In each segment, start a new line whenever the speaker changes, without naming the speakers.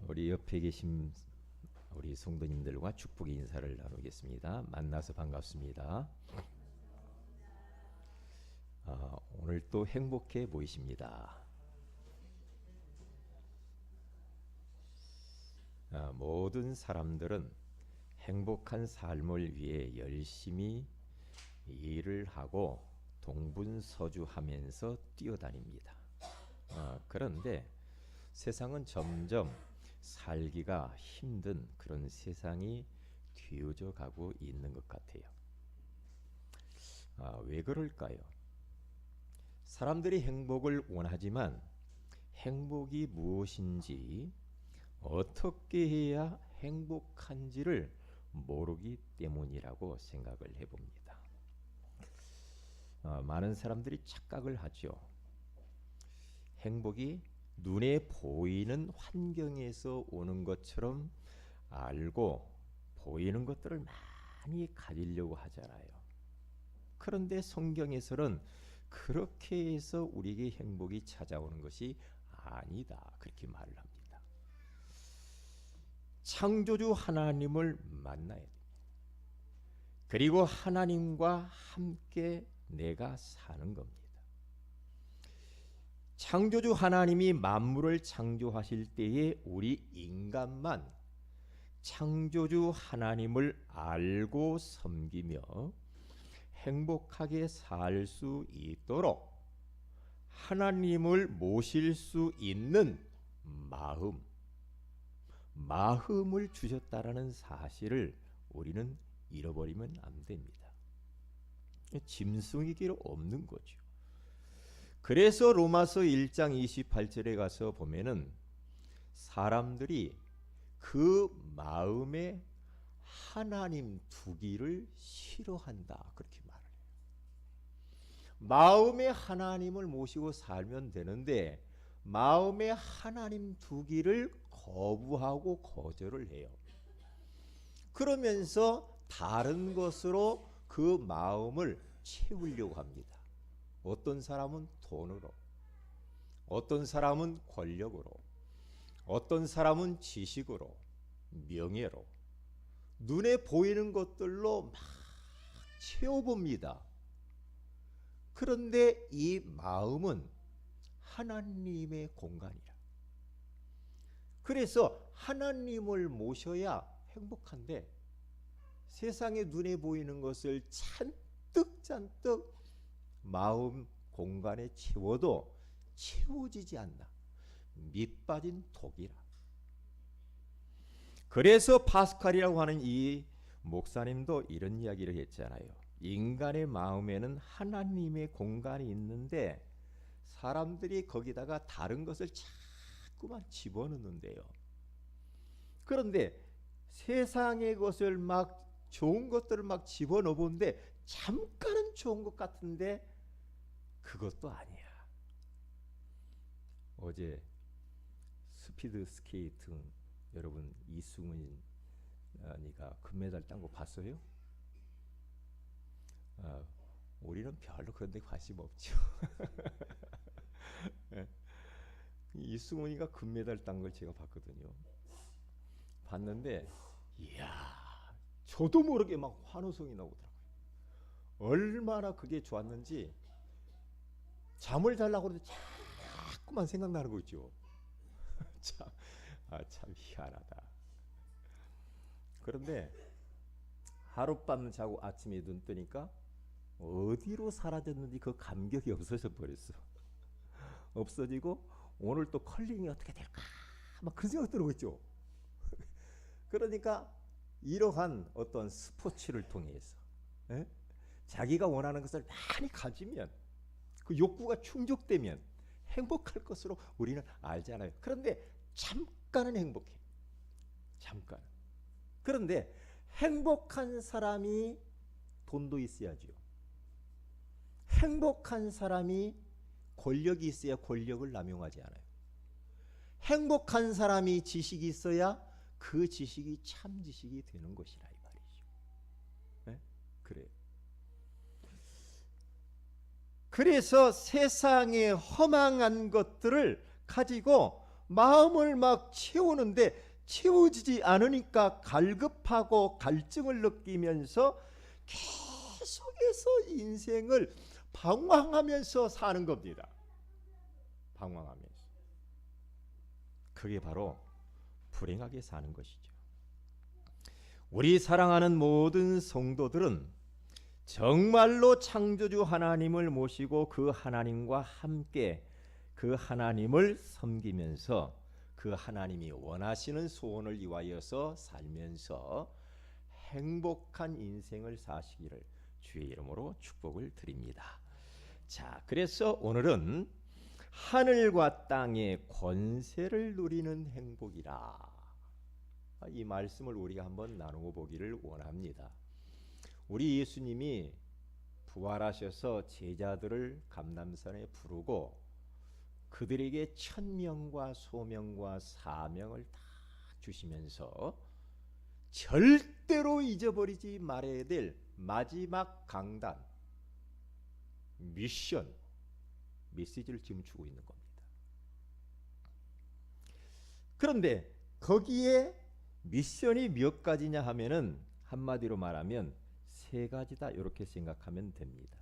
우리 옆에 계신 우리 성도님들과 축복의 인사를 나누겠습니다. 만나서 반갑습니다. 오늘 또 행복해 보이십니다. 모든 사람들은 행복한 삶을 위해 열심히 일을 하고 동분서주하면서 뛰어다닙니다. 그런데 세상은 점점 살기가 힘든 그런 세상이 되어져 가고 있는 것 같아요. 왜 그럴까요? 사람들이 행복을 원하지만 행복이 무엇인지, 어떻게 해야 행복한지를 모르기 때문이라고 생각을 해봅니다. 많은 사람들이 착각을 하죠. 행복이 눈에 보이는 환경에서 오는 것처럼 알고 보이는 것들을 많이 가지려고 하잖아요. 그런데 성경에서는 그렇게 해서 우리에게 행복이 찾아오는 것이 아니다, 그렇게 말을 합니다. 창조주 하나님을 만나야 됩니다. 그리고 하나님과 함께 내가 사는 겁니다. 창조주 하나님이 만물을 창조하실 때에 우리 인간만 창조주 하나님을 알고 섬기며 행복하게 살 수 있도록 하나님을 모실 수 있는 마음을 주셨다라는 사실을 우리는 잃어버리면 안 됩니다. 짐승이기로 없는 거죠. 그래서 로마서 1장 28절에 가서 보면은 사람들이 그 마음에 하나님 두기를 싫어한다, 그렇게 말을 해요. 마음에 하나님을 모시고 살면 되는데 마음에 하나님 두기를 거부하고 거절을 해요. 그러면서 다른 것으로 그 마음을 채우려고 합니다. 어떤 사람은 돈으로, 어떤 사람은 권력으로, 어떤 사람은 지식으로, 명예로, 눈에 보이는 것들로 막 채워봅니다. 그런데 이 마음은 하나님의 공간이라. 그래서 하나님을 모셔야 행복한데 세상에 눈에 보이는 것을 잔뜩 마음 공간에 채워도 채워지지 않나. 밑빠진 독이라. 그래서 파스칼이라고 하는 이 목사님도 이런 이야기를 했잖아요. 인간의 마음에는 하나님의 공간이 있는데 사람들이 거기다가 다른 것을 자꾸만 집어넣는데요. 그런데 세상의 것을 막 좋은 것들을 막 집어넣어 보는데 잠깐은 좋은 것 같은데 그것도 아니야. 어제 스피드 스케이팅 여러분 이승훈이가 금메달 딴 거 봤어요? 우리는 별로 그런 데 관심 없죠. 이승훈이가 금메달 딴 걸 제가 봤거든요. 봤는데 이야, 저도 모르게 막 환호성이 나오더라고요. 얼마나 그게 좋았는지 잠을 자려고 그러는데 자꾸만 생각나는 거 있죠. 참 희한하다. 그런데 하룻밤 자고 아침에 눈 뜨니까 어디로 사라졌는지 그 감격이 없어져 버렸어. 없어지고 오늘 또 컬링이 어떻게 될까 막 그런 생각 들고 있죠. 그러니까 이러한 어떤 스포츠를 통해서 자기가 원하는 것을 많이 가지면 그 욕구가 충족되면 행복할 것으로 우리는 알잖아요. 그런데 잠깐은 행복해. 잠깐. 그런데 행복한 사람이 돈도 있어야죠. 행복한 사람이 권력이 있어야 권력을 남용하지 않아요. 행복한 사람이 지식이 있어야 그 지식이 참 지식이 되는 것이라 이 말이죠. 네? 그래요. 그래서 세상의 허망한 것들을 가지고 마음을 막 채우는데 채워지지 않으니까 갈급하고 갈증을 느끼면서 계속해서 인생을 방황하면서 사는 겁니다. 방황하면서. 그게 바로 불행하게 사는 것이죠. 우리 사랑하는 모든 성도들은 정말로 창조주 하나님을 모시고 그 하나님과 함께 그 하나님을 섬기면서 그 하나님이 원하시는 소원을 위하여서 살면서 행복한 인생을 사시기를 주의 이름으로 축복을 드립니다. 자, 그래서 오늘은 하늘과 땅의 권세를 누리는 행복이라, 이 말씀을 우리가 한번 나누어 보기를 원합니다. 우리 예수님이 부활하셔서 제자들을 감람산에 부르고 그들에게 천명과 소명과 사명을 다 주시면서 절대로 잊어버리지 말아야 될 마지막 강단, 미션, 메시지를 지금 주고 있는 겁니다. 그런데 거기에 미션이 몇 가지냐 하면은 한마디로 말하면 세 가지다, 이렇게 생각하면 됩니다.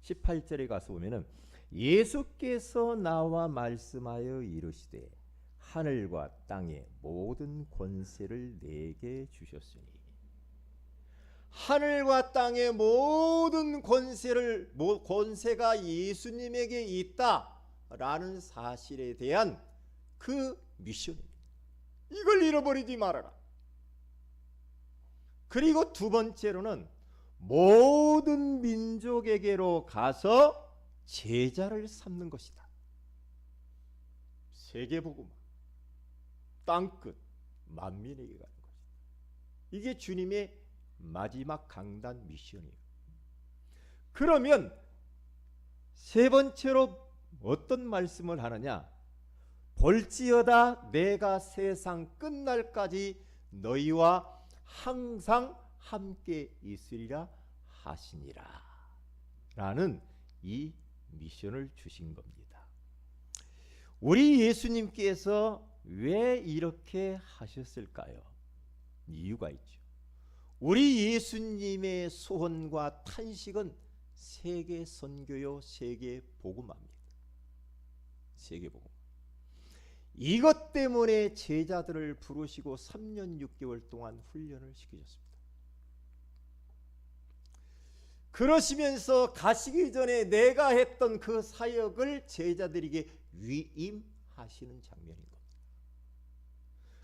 18절에 가서 보면은 예수께서 나와 말씀하여 이르시되 하늘과 땅의 모든 권세를 내게 주셨으니, 하늘과 땅의 모든 권세가 예수님에게 있다라는 사실에 대한 그 미션입니다. 이걸 잃어버리지 말아라. 그리고 두 번째로는 모든 민족에게로 가서 제자를 삼는 것이다. 세계복음, 땅끝 만민에게 가는 것이다. 이게 주님의 마지막 강단 미션이에요. 그러면 세 번째로 어떤 말씀을 하느냐? 볼지어다 내가 세상 끝날까지 너희와 항상 함께 있으리라 하시니라 라는 이 미션을 주신 겁니다. 우리 예수님께서 왜 이렇게 하셨을까요? 이유가 있죠. 우리 예수님의 소원과 탄식은 세계 선교요, 세계 복음화입니다. 세계 복음. 이것 때문에 제자들을 부르시고 3년 6개월 동안 훈련을 시키셨습니다. 그러시면서 가시기 전에 내가 했던 그 사역을 제자들에게 위임하시는 장면인 겁니다.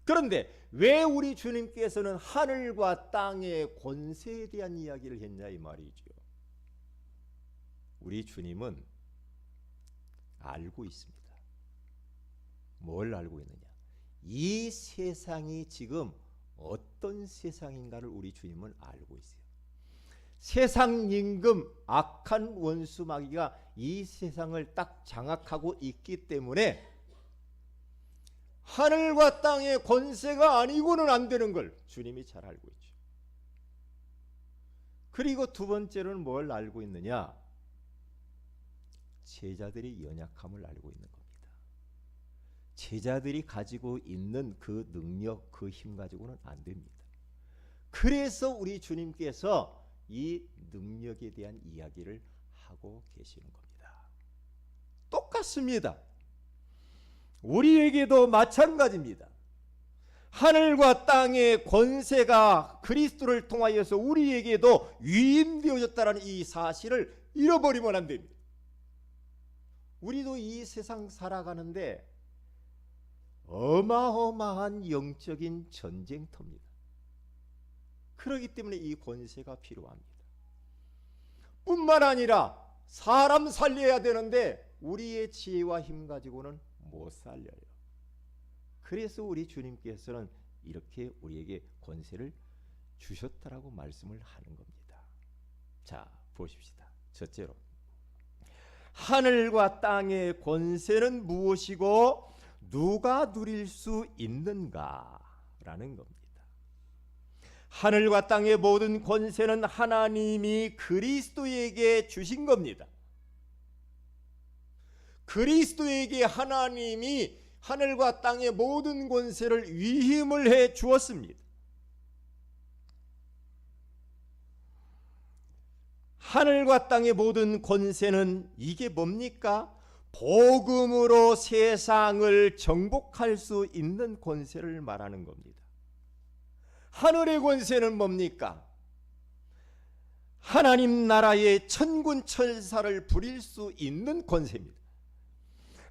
그런데 왜 우리 주님께서는 하늘과 땅의 권세에 대한 이야기를 했냐 이 말이죠. 우리 주님은 알고 있습니다. 뭘 알고 있느냐? 이 세상이 지금 어떤 세상인가를 우리 주님은 알고 있어요. 세상 임금 악한 원수 마귀가 이 세상을 딱 장악하고 있기 때문에 하늘과 땅의 권세가 아니고는 안 되는 걸 주님이 잘 알고 있죠. 그리고 두 번째로는 뭘 알고 있느냐? 제자들의 연약함을 알고 있는 겁니다. 제자들이 가지고 있는 그 능력, 그 힘 가지고는 안 됩니다. 그래서 우리 주님께서 이 능력에 대한 이야기를 하고 계시는 겁니다. 똑같습니다. 우리에게도 마찬가지입니다. 하늘과 땅의 권세가 그리스도를 통하여서 우리에게도 위임되어졌다는 이 사실을 잃어버리면 안 됩니다. 우리도 이 세상 살아가는데 어마어마한 영적인 전쟁터입니다. 그렇기 때문에 이 권세가 필요합니다. 뿐만 아니라 사람 살려야 되는데 우리의 지혜와 힘 가지고는 못 살려요. 그래서 우리 주님께서는 이렇게 우리에게 권세를 주셨다라고 말씀을 하는 겁니다. 자, 보십시다. 첫째로 하늘과 땅의 권세는 무엇이고 누가 누릴 수 있는가라는 겁니다. 하늘과 땅의 모든 권세는 하나님이 그리스도에게 주신 겁니다. 그리스도에게 하나님이 하늘과 땅의 모든 권세를 위임을 해 주었습니다. 하늘과 땅의 모든 권세는 이게 뭡니까? 복음으로 세상을 정복할 수 있는 권세를 말하는 겁니다. 하늘의 권세는 뭡니까? 하나님 나라의 천군 천사를 부릴 수 있는 권세입니다.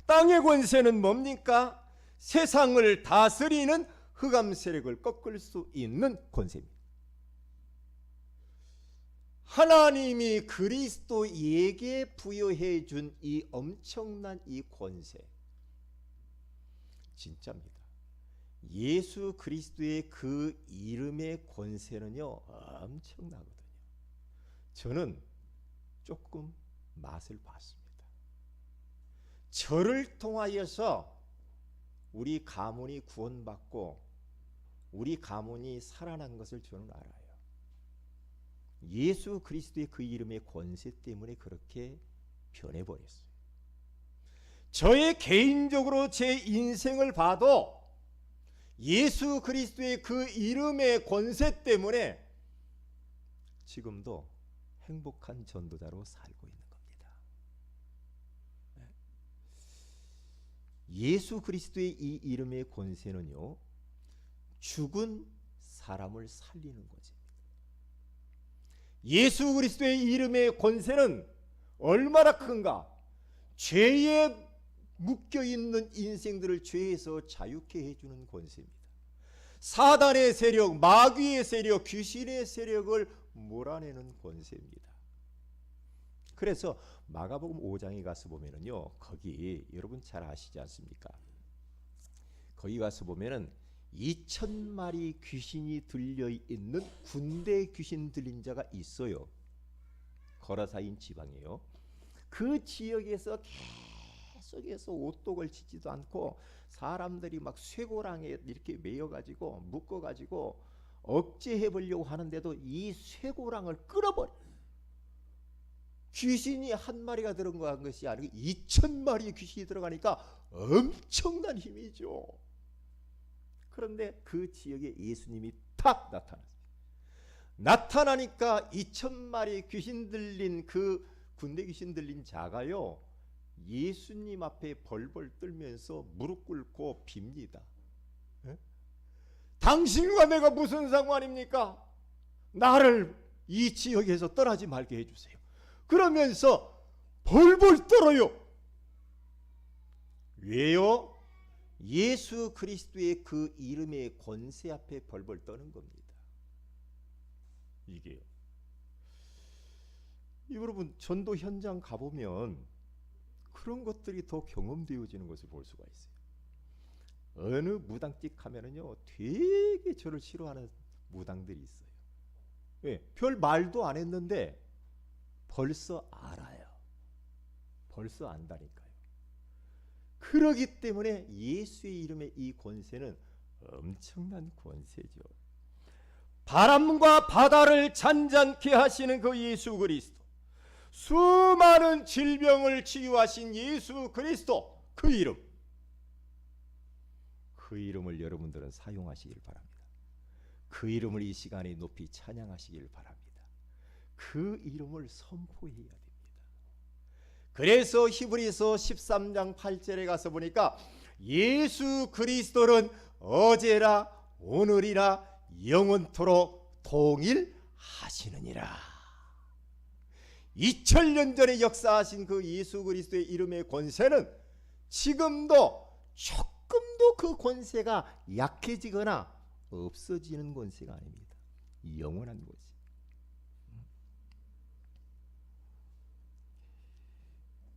땅의 권세는 뭡니까? 세상을 다스리는 흑암 세력을 꺾을 수 있는 권세입니다. 하나님이 그리스도에게 부여해 준 이 엄청난 이 권세, 진짜입니다. 예수 그리스도의 그 이름의 권세는요 엄청나거든요. 저는 조금 맛을 봤습니다. 저를 통하여서 우리 가문이 구원받고 우리 가문이 살아난 것을 저는 알아요. 예수 그리스도의 그 이름의 권세 때문에 그렇게 변해버렸어요. 저의 개인적으로 제 인생을 봐도 예수 그리스도의 그 이름의 권세 때문에 지금도 행복한 전도자로 살고 있는 겁니다. 예수 그리스도의 이 이름의 권세는요, 죽은 사람을 살리는 거죠. 예수 그리스도의 이름의 권세는 얼마나 큰가? 죄에 묶여있는 인생들을 죄에서 자유케 해주는 권세입니다. 사단의 세력, 마귀의 세력, 귀신의 세력을 몰아내는 권세입니다. 그래서 마가복음 5장에 가서 보면은요, 거기 여러분 잘 아시지 않습니까? 거기 가서 보면은 2,000마리 귀신이 들려있는 군대 귀신 들린 자가 있어요. 거라사인 지방이에요. 그 지역에서 계속해서 옷도 걸치지도 않고 사람들이 막 쇠고랑에 이렇게 매여가지고 묶어가지고 억제해보려고 하는데도 이 쇠고랑을 끌어버려. 귀신이 한 마리가 들어간 것이 아니고 2,000마리의 귀신이 들어가니까 엄청난 힘이죠. 그런데 그 지역에 예수님이 탁 나타났어요. 나타나니까 2,000마리 귀신 들린 그 군대 귀신 들린 자가요, 예수님 앞에 벌벌 떨면서 무릎 꿇고 빕니다. 에? 당신과 내가 무슨 상관입니까? 나를 이 지역에서 떠나지 말게 해주세요. 그러면서 벌벌 떨어요. 왜요? 예수 그리스도의 그 이름의 권세 앞에 벌벌 떠는 겁니다. 이게요. 여러분 전도 현장 가보면 그런 것들이 더 경험되어지는 것을 볼 수가 있어요. 어느 무당집 가면은요, 되게 저를 싫어하는 무당들이 있어요. 왜? 별 말도 안 했는데 벌써 알아요. 벌써 안다니까요. 그러기 때문에 예수의 이름의 이 권세는 엄청난 권세죠. 바람과 바다를 잔잔케 하시는 그 예수 그리스도, 수많은 질병을 치유하신 예수 그리스도, 그 이름, 그 이름을 여러분들은 사용하시길 바랍니다. 그 이름을 이 시간에 높이 찬양하시길 바랍니다. 그 이름을 선포해야 됩니다. 그래서 히브리서 13장 8절에 가서 보니까 예수 그리스도는 어제나 오늘이나 영원토록 동일하시느니라. 2000년 전에 역사하신 그 예수 그리스도의 이름의 권세는 지금도 조금도 그 권세가 약해지거나 없어지는 권세가 아닙니다. 영원한 권세.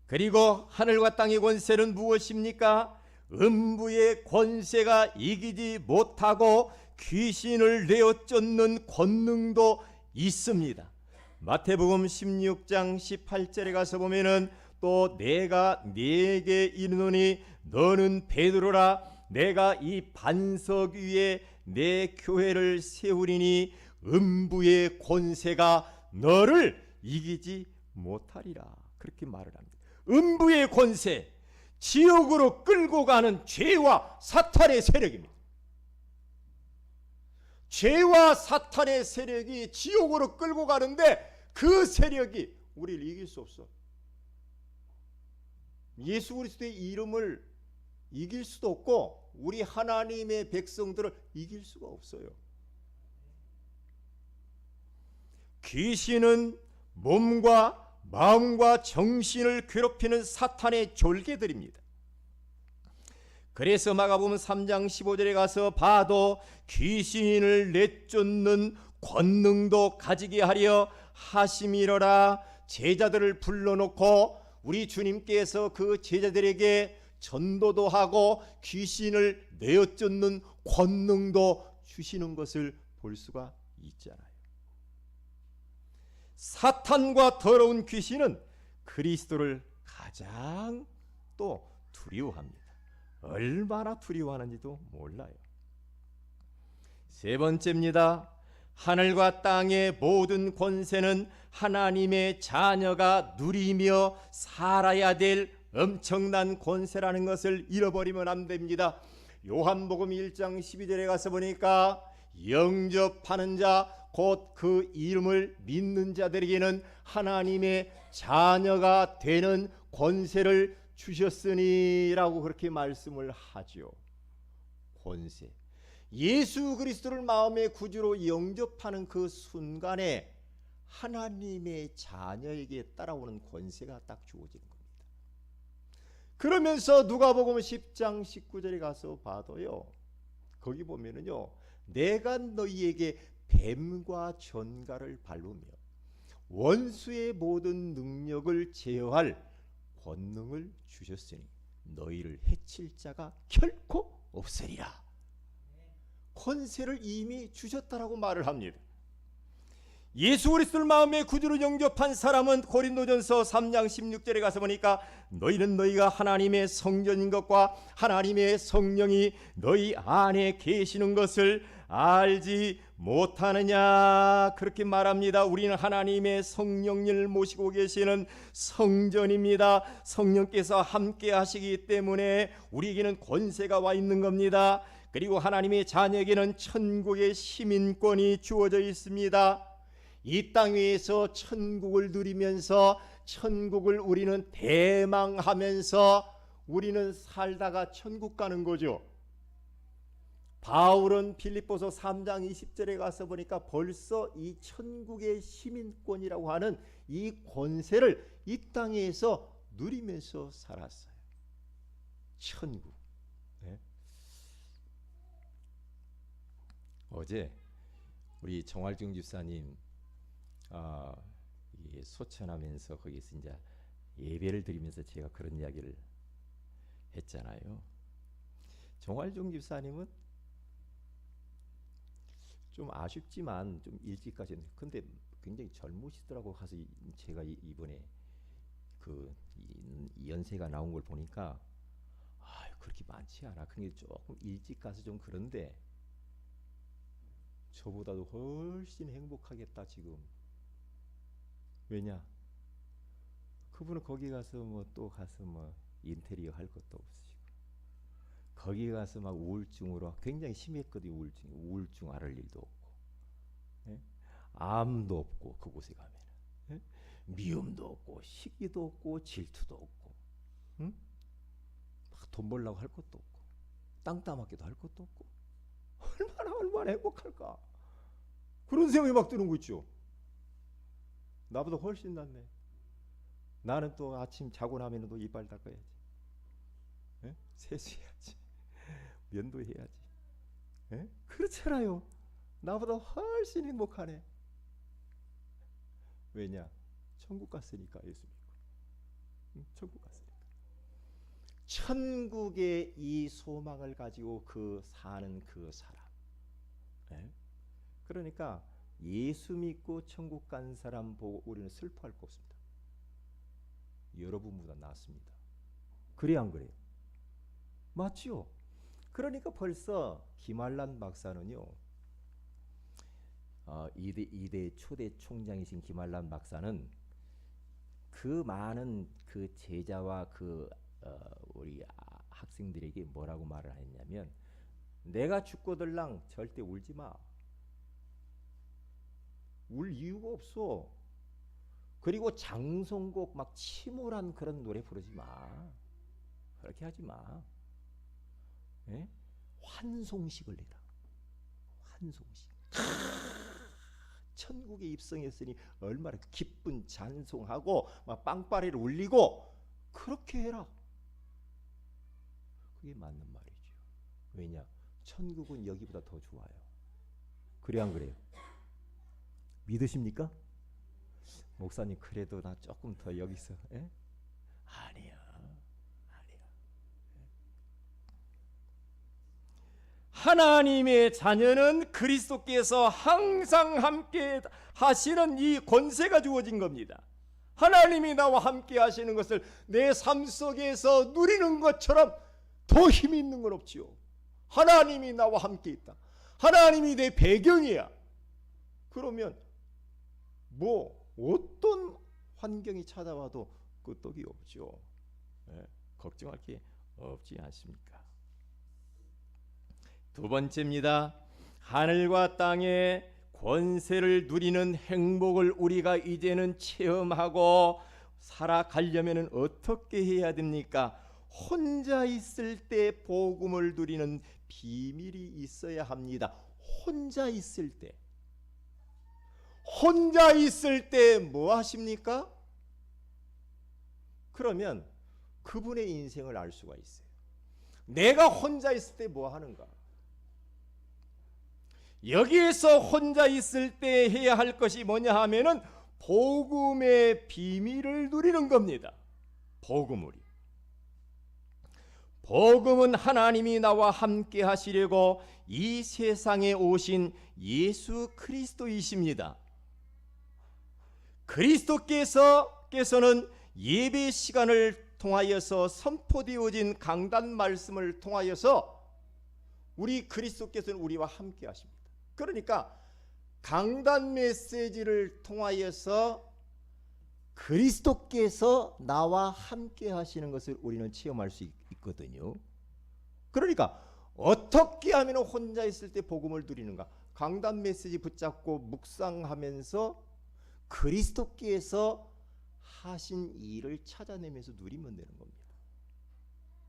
그리고 하늘과 땅의 권세는 무엇입니까? 음부의 권세가 이기지 못하고 귀신을 내어 쫓는 권능도 있습니다. 마태복음 16장 18절에 가서 보면은 또 내가 네게 이르노니 너는 베드로라, 내가 이 반석 위에 내 교회를 세우리니 음부의 권세가 너를 이기지 못하리라. 그렇게 말을 합니다. 음부의 권세, 지옥으로 끌고 가는 죄와 사탄의 세력입니다. 죄와 사탄의 세력이 지옥으로 끌고 가는데 그 세력이 우리를 이길 수 없어. 예수 그리스도의 이름을 이길 수도 없고 우리 하나님의 백성들을 이길 수가 없어요. 귀신은 몸과 마음과 정신을 괴롭히는 사탄의 졸개들입니다. 그래서 마가복음 3장 15절에 가서 봐도 귀신을 내쫓는 권능도 가지게 하려 하심이로라. 제자들을 불러놓고 우리 주님께서 그 제자들에게 전도도 하고 귀신을 내어쫓는 권능도 주시는 것을 볼 수가 있잖아요. 사탄과 더러운 귀신은 그리스도를 가장 또 두려워합니다. 얼마나 두려워하는지도 몰라요. 세 번째입니다. 하늘과 땅의 모든 권세는 하나님의 자녀가 누리며 살아야 될 엄청난 권세라는 것을 잃어버리면 안 됩니다. 요한복음 1장 12절에 가서 보니까 영접하는 자 곧 그 이름을 믿는 자들에게는 하나님의 자녀가 되는 권세를 주셨으니라고 그렇게 말씀을 하죠. 권세. 예수 그리스도를 마음의 구주로 영접하는 그 순간에 하나님의 자녀에게 따라오는 권세가 딱 주어지는 겁니다. 그러면서 누가복음 10장 19절에 가서 봐도요. 거기 보면은요. 내가 너희에게 뱀과 전갈을 밟으며 원수의 모든 능력을 제어할 권능을 주셨으니 너희를 해칠 자가 결코 없으리라. 권세를 이미 주셨다라고 말을 합니다. 예수 그리스도를 마음의 구주로 영접한 사람은 고린도전서 3장 16절에 가서 보니까 너희는 너희가 하나님의 성전인 것과 하나님의 성령이 너희 안에 계시는 것을 알지 못하느냐 그렇게 말합니다. 우리는 하나님의 성령님을 모시고 계시는 성전입니다. 성령께서 함께 하시기 때문에 우리에게는 권세가 와 있는 겁니다. 그리고 하나님의 자녀에게는 천국의 시민권이 주어져 있습니다. 이 땅 위에서 천국을 누리면서 천국을 우리는 대망하면서 우리는 살다가 천국 가는 거죠. 바울은 빌립보서 3장 20절에 가서 보니까 벌써 이 천국의 시민권이라고 하는 이 권세를 이 땅에서 누리면서 살았어요. 천국. 네. 어제 우리 정활중 집사님 소천하면서 거기서 이제 예배를 드리면서 제가 그런 이야기를 했잖아요. 정활중 집사님은 좀 아쉽지만 좀 일찍까지 근데 굉장히 젊으시더라고. 가서 제가 이번에 그 연세가 나온 걸 보니까 그렇게 많지 않아. 그게 조금 일찍 가서 좀 그런데 저보다도 훨씬 행복하겠다 지금. 왜냐? 그분은 거기 가서 또 가서 인테리어 할 것도 없으시고 거기 가서 막 우울증으로 굉장히 심했거든요. 우울증 앓을 일도 없고, 예? 암도 없고 그곳에 가면, 예? 미움도 없고 시기도 없고 질투도 없고, 응? 막 돈 벌려고 할 것도 없고 땅 따먹기도 할 것도 없고 얼마나 행복할까. 그런 생각이 막 드는 거 있죠. 나보다 훨씬 낫네. 나는 또 아침 자고 나면 또 이빨 닦아야지, 예? 세수해야지, 면도해야지, 예? 그렇잖아요. 나보다 훨씬 행복하네. 왜냐? 천국 갔으니까. 예수 믿고, 천국 갔으니까. 천국의 이 소망을 가지고 사는 그 사람, 예? 그러니까 예수 믿고 천국 간 사람 보고 우리는 슬퍼할 거 없습니다. 여러분보다 낫습니다. 그래 안 그래요? 맞죠? 그러니까 벌써 김한란 박사는요, 이대 초대 총장이신 김한란 박사는 그 많은 그 제자와 그 우리 학생들에게 뭐라고 말을 했냐면, 내가 죽고들랑 절대 울지 마. 울 이유가 없어. 그리고 장송곡 막 침울한 그런 노래 부르지 마. 그렇게 하지 마. 예? 환송식을 내라. 환송식. 천국에 입성했으니 얼마나 기쁜 찬송하고 막 빵빠레를 울리고 그렇게 해라. 그게 맞는 말이죠. 왜냐? 천국은 여기보다 더 좋아요. 그래 안 그래요? 믿으십니까? 목사님 그래도 나 조금 더 여기서 아니야. 하나님의 자녀는 그리스도께서 항상 함께 하시는 이 권세가 주어진 겁니다. 하나님이 나와 함께 하시는 것을 내 삶 속에서 누리는 것처럼 더 힘이 있는 건 없지요. 하나님이 나와 함께 있다. 하나님이 내 배경이야. 그러면 뭐 어떤 환경이 찾아와도 끄떡이 없죠. 걱정할 게 없지 않습니까? 두 번째입니다. 하늘과 땅의 권세를 누리는 행복을 우리가 이제는 체험하고 살아가려면 어떻게 해야 됩니까? 혼자 있을 때 복음을 누리는 비밀이 있어야 합니다. 혼자 있을 때 뭐 하십니까? 그러면 그분의 인생을 알 수가 있어요. 내가 혼자 있을 때 뭐 하는가? 여기에서 혼자 있을 때 해야 할 것이 뭐냐 하면은 복음의 비밀을 누리는 겁니다. 복음은 하나님이 나와 함께 하시려고 이 세상에 오신 예수 그리스도이십니다. 그리스도께서는 예배 시간을 통하여서 선포되어진 강단 말씀을 통하여서 우리 그리스도께서는 우리와 함께 하십니다. 그러니까 강단 메시지를 통하여서 그리스도께서 나와 함께 하시는 것을 우리는 체험할 수 있거든요. 그러니까 어떻게 하면 혼자 있을 때 복음을 누리는가? 강단 메시지 붙잡고 묵상하면서 그리스도께서 하신 일을 찾아내면서 누리면 되는 겁니다.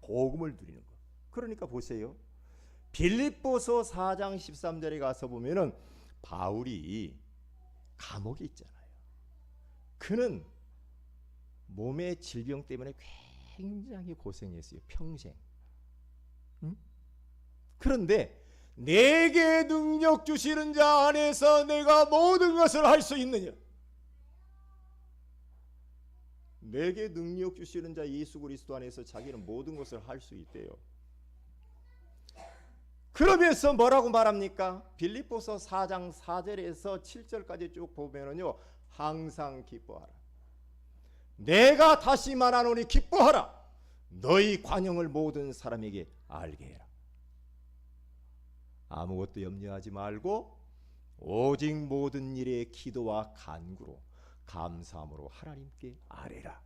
복음을 누리는 것. 그러니까 보세요. 빌립보서 4장 13절에 가서 보면은 바울이 감옥에 있잖아요. 그는 몸의 질병 때문에 굉장히 고생했어요. 평생. 그런데 내게 능력 주시는 자 안에서 내가 모든 것을 할 수 있느냐? 내게 능력 주시는 자 예수 그리스도 안에서 자기는 모든 것을 할 수 있대요. 그러면서 뭐라고 말합니까? 빌립보서 4장 4절에서 7절까지 쭉 보면은요, 항상 기뻐하라. 내가 다시 말하노니 기뻐하라. 너희 관용을 모든 사람에게 알게 해라. 아무것도 염려하지 말고 오직 모든 일에 기도와 간구로 감사함으로 하나님께 아뢰라.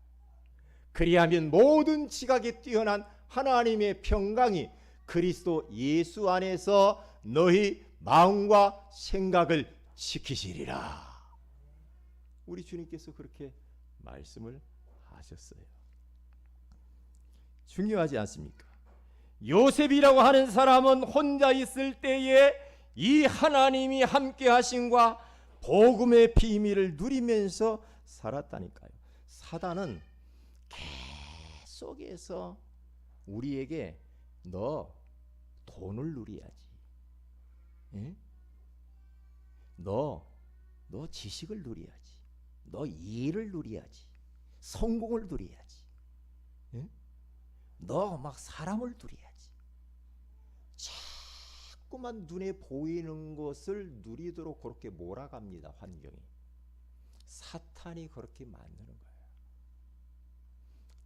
그리하면 모든 지각에 뛰어난 하나님의 평강이 그리스도 예수 안에서 너희 마음과 생각을 지키시리라. 우리 주님께서 그렇게 말씀을 하셨어요. 중요하지 않습니까? 요셉이라고 하는 사람은 혼자 있을 때에 이 하나님이 함께 하심과 복음의 비밀을 누리면서 살았다니까요. 사단은 계속해서 우리에게 너 돈을 누려야지. 예? 너 지식을 누려야지. 너 일을 누려야지. 성공을 누려야지. 예? 너 막 사람을 누려야지. 자꾸만 눈에 보이는 것을 누리도록 그렇게 몰아갑니다. 환경이. 사탄이 그렇게 만드는 거예요.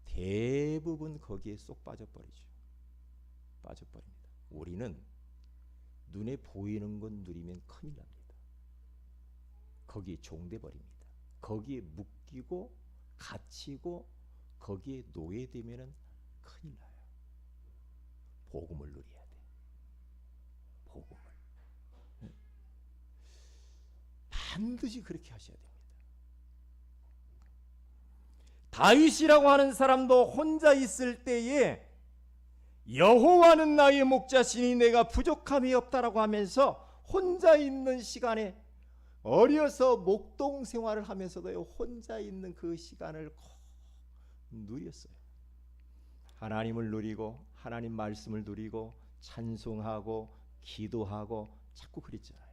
대부분 거기에 쏙 빠져버리죠. 빠져버립니다. 우리는 눈에 보이는 건 누리면 큰일 납니다. 거기에 종돼버립니다. 거기에 묶이고 갇히고 거기에 노예되면 큰일 나요. 복음을 누려야 돼. 복음을. 반드시 그렇게 하셔야 됩니다. 다윗이라고 하는 사람도 혼자 있을 때에 여호와는 나의 목자시니 내가 부족함이 없다라고 하면서 혼자 있는 시간에 어려서 목동 생활을 하면서도 혼자 있는 그 시간을 꼭 누렸어요. 하나님을 누리고 하나님 말씀을 누리고 찬송하고 기도하고 자꾸 그랬잖아요.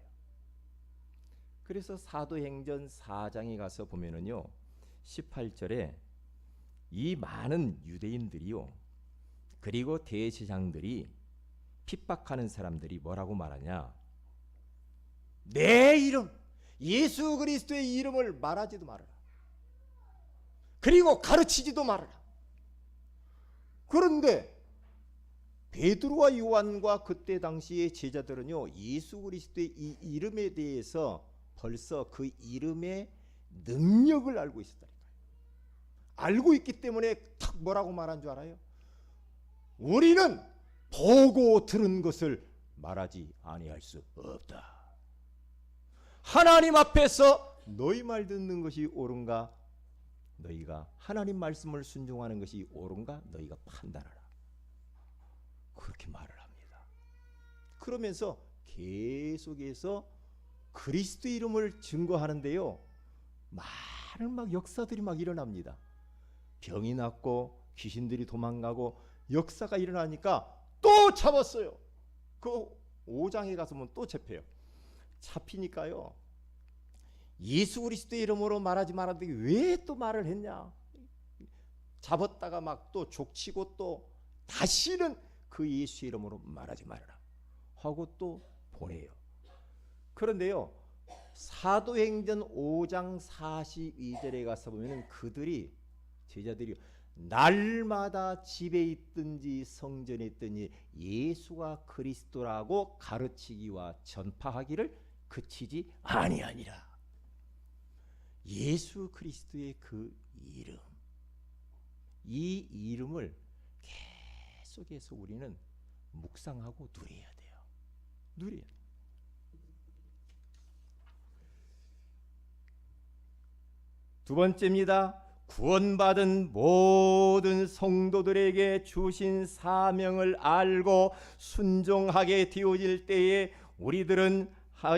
그래서 사도행전 4장에 가서 보면은요 18절에 이 많은 유대인들이요 그리고 대제사장들이 핍박하는 사람들이 뭐라고 말하냐, 내 이름 예수 그리스도의 이름을 말하지도 말아라. 그리고 가르치지도 말아라. 그런데 베드로와 요한과 그때 당시의 제자들은요 예수 그리스도의 이 이름에 대해서 벌써 그 이름의 능력을 알고 있었다니까요. 알고 있기 때문에 탁 뭐라고 말한 줄 알아요? 우리는 보고 들은 것을 말하지 아니할 수 없다. 하나님 앞에서 너희 말 듣는 것이 옳은가, 너희가 하나님 말씀을 순종하는 것이 옳은가 너희가 판단하라. 그렇게 말을 합니다. 그러면서 계속해서 그리스도 이름을 증거하는데요 많은 막 역사들이 막 일어납니다. 병이 낫고 귀신들이 도망가고 역사가 일어나니까 또 잡았어요. 그 5장에 가서 보면 또 잡혀요. 잡히니까요 예수 그리스도의 이름으로 말하지 말았는데 왜 또 말을 했냐, 잡았다가 막 또 족치고 또 다시는 그 예수 이름으로 말하지 말아라 하고 또 보내요. 그런데요 사도행전 5장 42절에 가서 보면 그들이 제자들이 날마다 집에 있든지 성전에 있든지 예수가 그리스도라고 가르치기와 전파하기를 그치지 아니하니라. 예수 그리스도의 그 이름, 이 이름을 계속해서 우리는 묵상하고 누려야 돼요. 누려야 돼요. 두 번째입니다. 구원받은 모든 성도들에게 주신 사명을 알고 순종하게 되어질 때에 우리들은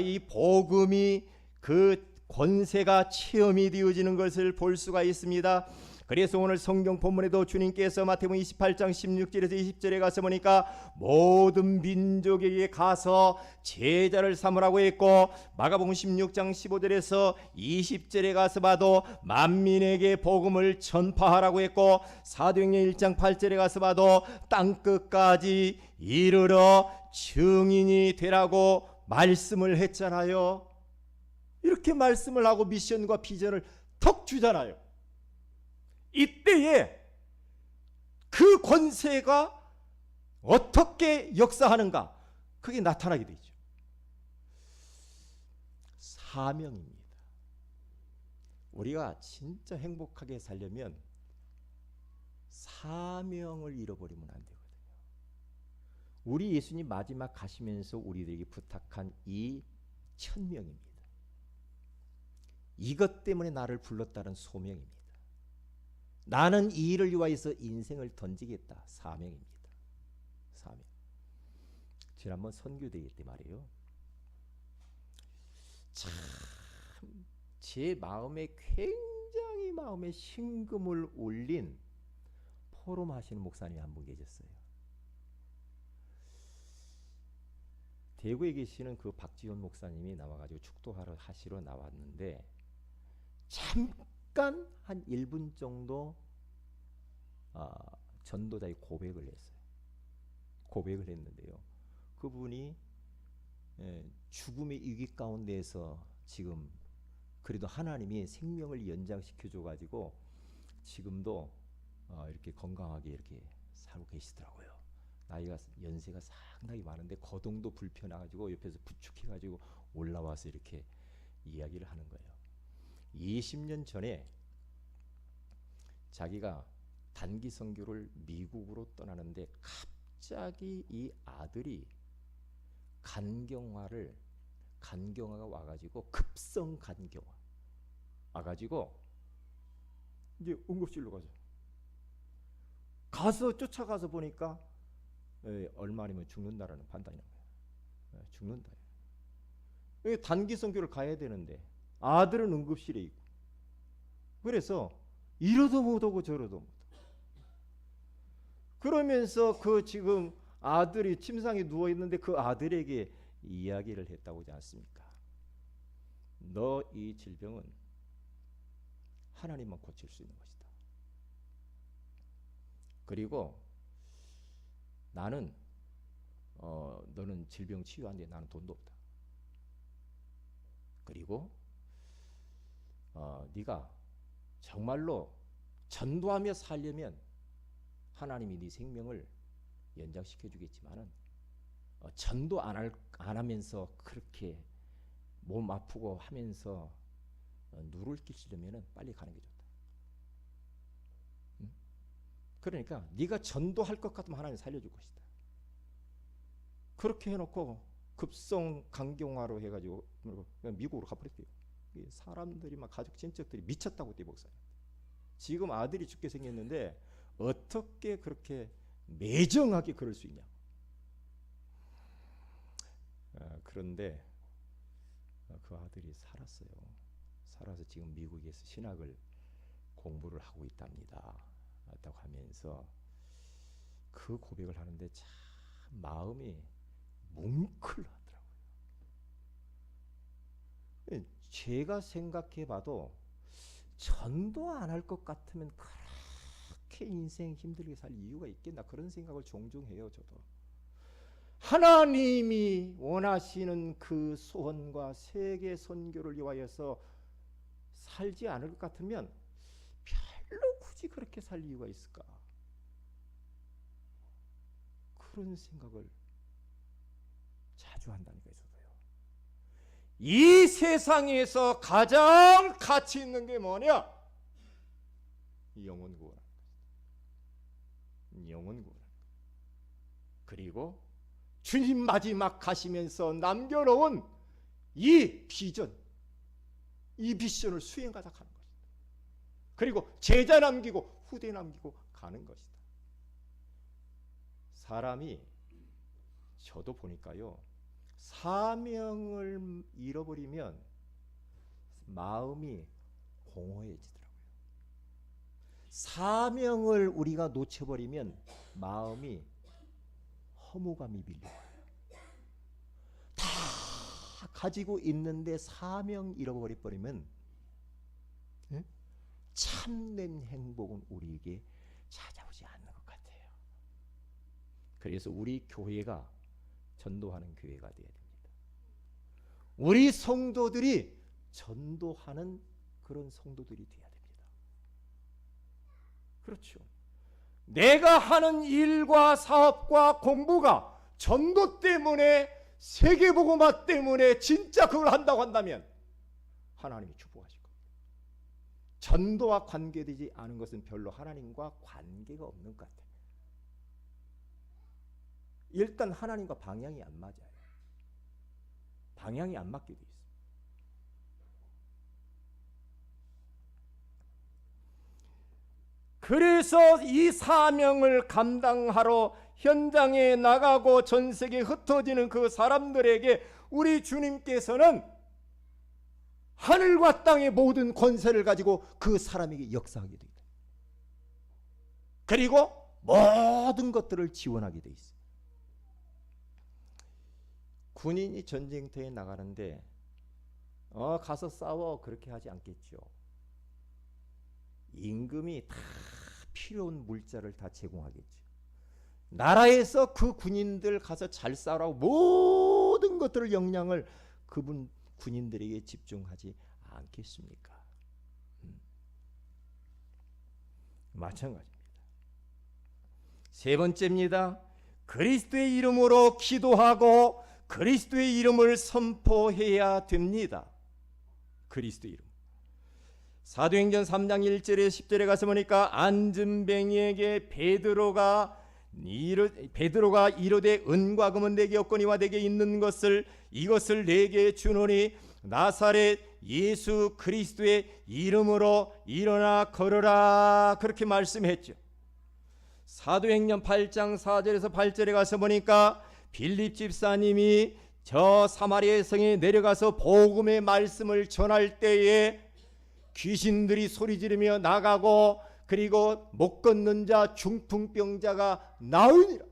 이 복음이 그 권세가 체험이 되어지는 것을 볼 수가 있습니다. 그래서 오늘 성경 본문에도 주님께서 마태복음 28장 16절에서 20절에 가서 보니까 모든 민족에게 가서 제자를 삼으라고 했고, 마가복음 16장 15절에서 20절에 가서 봐도 만민에게 복음을 전파하라고 했고, 사도행전 1장 8절에 가서 봐도 땅끝까지 이르러 증인이 되라고 말씀을 했잖아요. 이렇게 말씀을 하고 미션과 비전을 턱 주잖아요. 이때에 그 권세가 어떻게 역사하는가, 그게 나타나게 되죠. 사명입니다. 우리가 진짜 행복하게 살려면 사명을 잃어버리면 안 되거든요. 우리 예수님 마지막 가시면서 우리들에게 부탁한 이 천명입니다. 이것 때문에 나를 불렀다는 소명입니다. 나는 이 일을 위하여서 인생을 던지겠다. 사명입니다. 사명. 지난번 선교대회 때 말이에요. 참 제 마음에 굉장히 마음에 심금을 울린 포럼 하시는 목사님이 한 분 계셨어요. 대구에 계시는 그 박지원 목사님이 나와가지고 축도하러 하시러 나왔는데 잠깐 한 1분 정도 전도자의 고백을 했어요. 고백을 했는데요. 그분이 죽음의 위기 가운데에서 지금 그래도 하나님이 생명을 연장시켜 줘가지고 지금도 이렇게 건강하게 이렇게 살고 계시더라고요. 나이가 연세가 상당히 많은데 거동도 불편해가지고 옆에서 부축해가지고 올라와서 이렇게 이야기를 하는 거예요. 20년 전에 자기가 단기 선교를 미국으로 떠나는데 갑자기 이 아들이 간경화가 와가지고 급성 간경화 와가지고 이제 응급실로 가서 쫓아가서 보니까 얼마 아니면 죽는다라는 판단이 나온 거야. 죽는다. 단기 선교를 가야 되는데 아들은 응급실에 있고, 그래서 이러도 못하고 저러도 못하고, 그러면서 그 지금 아들이 침상에 누워 있는데 그 아들에게 이야기를 했다고 하지 않습니까? 너 이 질병은 하나님만 고칠 수 있는 것이다. 그리고 나는 너는 질병 치유하는데 나는 돈도 없다. 그리고 네가 정말로 전도하며 살려면 하나님이 네 생명을 연장시켜 주겠지만은 전도 안 하면서 그렇게 몸 아프고 하면서 누를 끼치려면은 빨리 가는 게 좋다. 응? 그러니까 네가 전도할 것 같으면 하나님 살려줄 것이다. 그렇게 해놓고 급성 간경화로 해가지고 미국으로 가버렸대요. 사람들이 막 가족 친척들이 미쳤다고 했대. 목사님, 지금 아들이 죽게 생겼는데 어떻게 그렇게 매정하게 그럴 수 있냐. 그런데 그 아들이 살았어요. 살아서 지금 미국에서 신학을 공부를 하고 있답니다. 라고 하면서 그 고백을 하는데 참 마음이 뭉클하더라고요. 제가 생각해봐도 전도 안 할 것 같으면 그렇게 인생 힘들게 살 이유가 있겠나, 그런 생각을 종종 해요. 저도 하나님이 원하시는 그 소원과 세계 선교를 위하여서 살지 않을 것 같으면 별로 굳이 그렇게 살 이유가 있을까, 그런 생각을 자주 한다니까요. 저도요. 이 세상에서 가장 가치 있는 게 뭐냐? 영혼 구원. 영혼 구원. 그리고 주님 마지막 가시면서 남겨놓은 이 비전, 이 미션을 수행하자 가는 것이다. 그리고 제자 남기고 후대 남기고 가는 것이다. 사람이, 저도 보니까요, 사명을 잃어버리면 마음이 공허해지더라고요. 사명을 우리가 놓쳐버리면 마음이 허무감이 밀려와요. 다 가지고 있는데 사명 잃어버리면 참된 행복은 우리에게 찾아오지 않는 것 같아요. 그래서 우리 교회가 전도하는 교회가 되어야 됩니다. 우리 성도들이 전도하는 그런 성도들이 되어야 됩니다. 그렇죠. 내가 하는 일과 사업과 공부가 전도 때문에, 세계복음화 때문에 진짜 그걸 한다고 한다면 하나님이 축복하실 겁니다. 전도와 관계되지 않은 것은 별로 하나님과 관계가 없는 것 같아요. 일단 하나님과 방향이 안 맞아요. 방향이 안 맞게 돼 있어요. 그래서 이 사명을 감당하러 현장에 나가고 전 세계에 흩어지는 그 사람들에게 우리 주님께서는 하늘과 땅의 모든 권세를 가지고 그 사람에게 역사하게 됩니다. 그리고 모든 것들을 지원하게 돼 있어요. 군인이 전쟁터에 나가는데 가서 싸워 그렇게 하지 않겠죠. 임금이 다 필요한 물자를 다 제공하겠죠. 나라에서 그 군인들 가서 잘 싸우라고 모든 것들을 역량을 그분 군인들에게 집중하지 않겠습니까? 마찬가지입니다. 세 번째입니다. 그리스도의 이름으로 기도하고 그리스도의 이름을 선포해야 됩니다. 그리스도의 이름. 사도행전 3장 1절에 10절에 가서 보니까 안진뱅이에게 베드로가 이르되 은과 금은 내게 없거니와 내게 있는 것을 이것을 내게 주노니 나사렛 예수 그리스도의 이름으로 일어나 걸으라, 그렇게 말씀했죠. 사도행전 8장 4절에서 8절에 가서 보니까 빌립 집사님이 저 사마리아 성에 내려가서 복음의 말씀을 전할 때에 귀신들이 소리 지르며 나가고 그리고 못 걷는 자 중풍병자가 나으니라.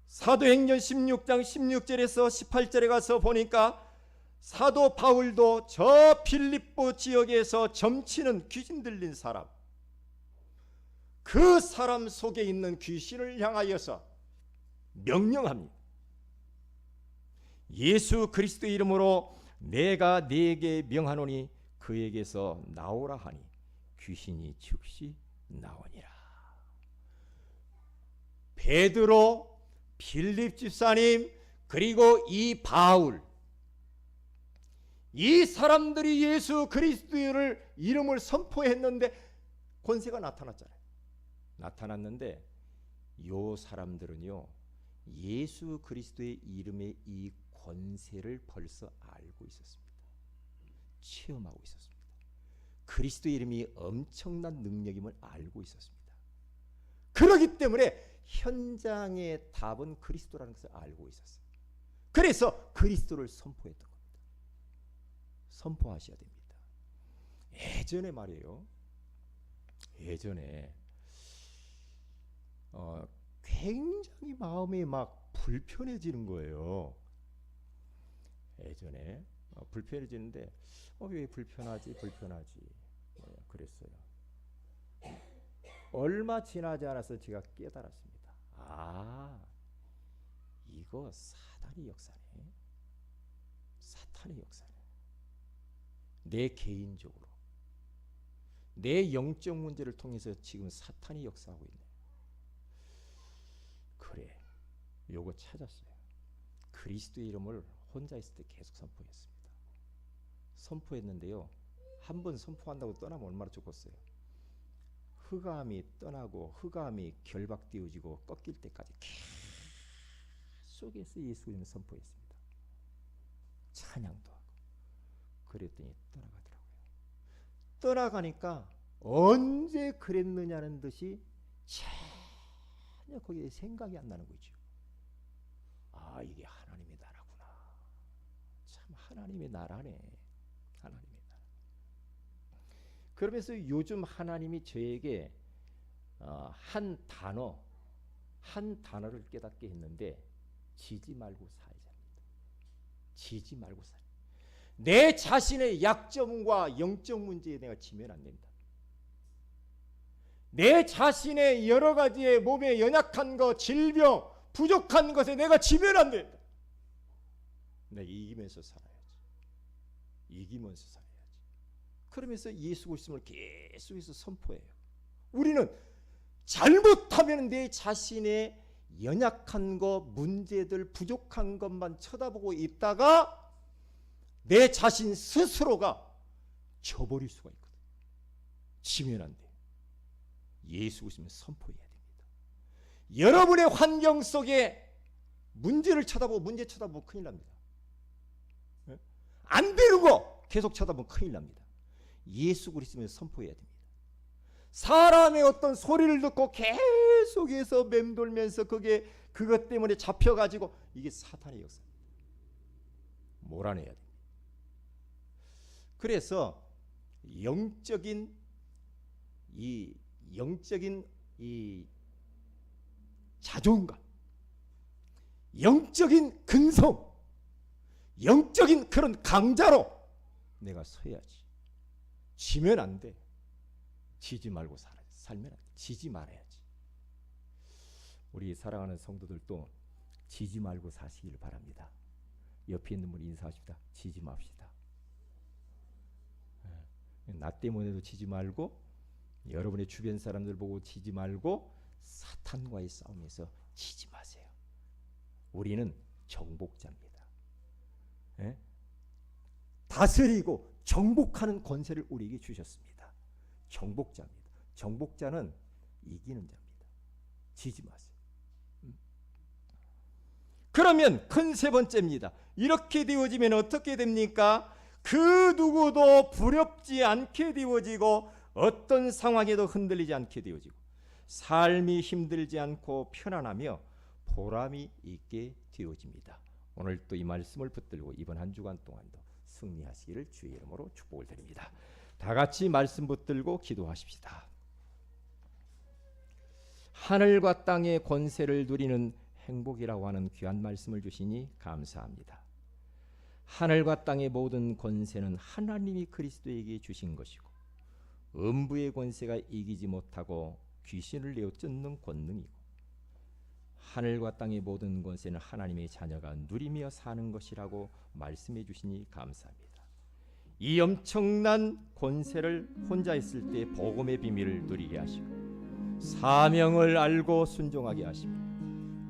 사도행전 16장 16절에서 18절에 가서 보니까 사도 바울도 저 필립보 지역에서 점치는 귀신 들린 사람, 그 사람 속에 있는 귀신을 향하여서 명령합니다. 예수 그리스도의 이름으로 내가 네게 명하노니 그에게서 나오라 하니 귀신이 즉시 나오니라. 베드로, 빌립 집사님, 그리고 이 바울, 이 사람들이 예수 그리스도의 이름을 선포했는데 권세가 나타났잖아요. 나타났는데 이 사람들은요, 예수 그리스도의 이름의 이 권세를 벌써 알고 있었습니다. 체험하고 있었습니다. 그리스도의 이름이 엄청난 능력임을 알고 있었습니다. 그렇기 때문에 현장의 답은 그리스도라는 것을 알고 있었어요. 그래서 그리스도를 선포했던 겁니다. 선포하셔야 됩니다. 예전에 말이에요. 예전에 굉장히 마음이 막 불편해지는 거예요. 예전에 불편해지는데 왜 불편하지 그랬어요. 얼마 지나지 않아서 제가 깨달았습니다. 이거 사탄의 역사네. 사탄의 역사네. 내 개인적으로 내 영적 문제를 통해서 지금 사탄이 역사하고 있네. 그래, 요거 찾았어요. 그리스도의 이름을 혼자 있을 때 계속 선포했습니다. 선포했는데요, 한번 선포한다고 떠나면 얼마나 좋겠어요. 흑암이 떠나고 흑암이 결박되어지고 꺾일 때까지 계속해서 예수 이름을 선포했습니다. 찬양도 하고. 그랬더니 떠나가더라고요. 떠나가니까 언제 그랬느냐는 듯이 전혀 거기에 생각이 안 나는 거죠. 이게 하나님의 나라구나. 참 하나님의 나라네. 하나님의 나라. 그러면서 요즘 하나님이 저에게 한 단어를 깨닫게 했는데, 지지 말고 살자입니다. 지지 말고 살자. 내 자신의 약점과 영적 문제에 내가 지면 안 된다. 내 자신의 여러 가지의 몸에 연약한 것, 질병, 부족한 것에 내가 지면 안 된다. 내가 이기면서 살아야지. 이기면서 살아야지. 그러면서 예수 그리스도를 계속해서 선포해요. 우리는 잘못하면 내 자신의 연약한 것, 문제들, 부족한 것만 쳐다보고 있다가 내 자신 스스로가 져버릴 수가 있거든. 지면 안 돼. 예수 그리스도를 선포해야 됩니다. 여러분의 환경 속에 문제 쳐다보면 큰일 납니다. 안 되는 거 계속 쳐다보면 큰일 납니다. 예수 그리스도를 선포해야 됩니다. 사람의 어떤 소리를 듣고 계속해서 맴돌면서 그것 때문에 잡혀가지고, 이게 사탄의 역사입니다. 몰아내야 됩니다. 그래서 영적인 이 자존감, 영적인 근성, 영적인 그런 강자로 내가 서야지. 지면 안 돼. 지지 말고 살면 안 돼. 지지 말아야지. 우리 사랑하는 성도들도 지지 말고 사시길 바랍니다. 옆에 있는 분 인사하십니다. 지지 맙시다. 나 때문에도 지지 말고, 여러분의 주변 사람들 보고 지지 말고, 사탄과의 싸움에서 지지 마세요. 우리는 정복자입니다. 다스리고 정복하는 권세를 우리에게 주셨습니다. 정복자입니다. 정복자는 이기는 자입니다. 지지 마세요. 그러면 큰 세 번째입니다. 이렇게 되어지면 어떻게 됩니까? 그 누구도 두렵지 않게 되어지고 어떤 상황에도 흔들리지 않게 되어지고 삶이 힘들지 않고 편안하며 보람이 있게 되어집니다. 오늘 또 이 말씀을 붙들고 이번 한 주간 동안도 승리하시기를 주의 이름으로 축복을 드립니다. 다 같이 말씀 붙들고 기도하십시다. 하늘과 땅의 권세를 누리는 행복이라고 하는 귀한 말씀을 주시니 감사합니다. 하늘과 땅의 모든 권세는 하나님이 그리스도에게 주신 것이고 음부의 권세가 이기지 못하고 귀신을 내어 쫓는 권능이고 하늘과 땅의 모든 권세는 하나님의 자녀가 누리며 사는 것이라고 말씀해 주시니 감사합니다. 이 엄청난 권세를 혼자 있을 때 복음의 비밀을 누리게 하시고 사명을 알고 순종하게 하시며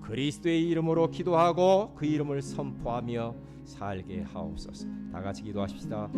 그리스도의 이름으로 기도하고 그 이름을 선포하며 살게 하옵소서. 다 같이 기도하십시다.